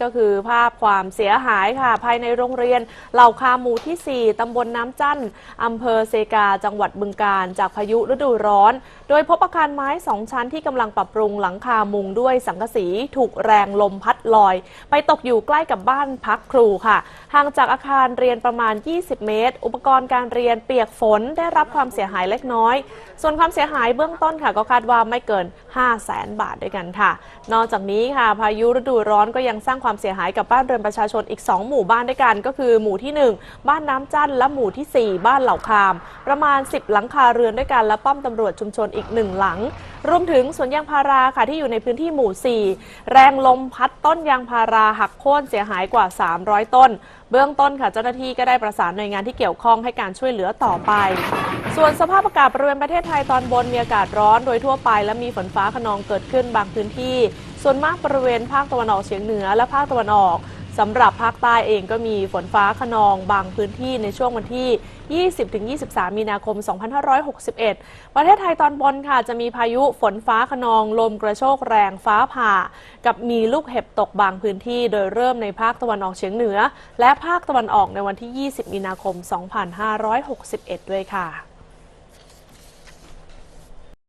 ก็คือภาพความเสียหายค่ะภายในโรงเรียนเหล่าคาหมู่ที่ 4 ตำบลน้ำจั่นอำเภอเซกาจังหวัดบึงกาฬจากพายุฤดูร้อนโดยพบอาคารไม้2 ชั้นที่กำลังปรับปรุงหลังคามุงด้วยสังกะสีถูกแรงลมพัดลอยไปตกอยู่ใกล้กับบ้านพักครูค่ะห่างจากอาคารเรียนประมาณ20 เมตรอุปกรณ์การเรียนเปียกฝนได้รับความเสียหายเล็กน้อยส่วนความเสียหายเบื้องต้นค่ะก็คาดว่าไม่เกิน 500,000 บาทด้วยกันค่ะนอกจากนี้ค่ะพายุฤดูร้อนก็ยังสร้างความเสียหายกับบ้านเรือนประชาชนอีก2 หมู่บ้านด้วยกันก็คือหมู่ที่ 1บ้านน้ำจั่นและหมู่ที่ 4บ้านเหล่าคามประมาณ10 หลังคาเรือนด้วยกันและป้อมตำรวจชุมชนอีก1 หลังรวมถึงสวนยางพาราค่ะที่อยู่ในพื้นที่หมู่ 4แรงลมพัดต้นยางพาราหักโค่นเสียหายกว่า300 ต้นเบื้องต้นค่ะเจ้าหน้าที่ก็ได้ประสานหน่วยงานที่เกี่ยวข้องให้การช่วยเหลือต่อไปส่วนสภาพอากาศบริเวณประเทศไทยตอนบนมีอากาศร้อนโดยทั่วไปและมีฝนฟ้าคะนองเกิดขึ้นบางพื้นที่ส่วนมากบริเวณภาคตะวันออกเฉียงเหนือและภาคตะวันออกสำหรับภาคใต้เองก็มีฝนฟ้าคะนองบางพื้นที่ในช่วงวันที่ 20-23 มีนาคม 2561 ประเทศไทยตอนบนค่ะจะมีพายุฝนฟ้าคะนองลมกระโชกแรงฟ้าผ่ากับมีลูกเห็บตกบางพื้นที่โดยเริ่มในภาคตะวันออกเฉียงเหนือและภาคตะวันออกในวันที่ 20 มีนาคม 2561 ด้วยค่ะ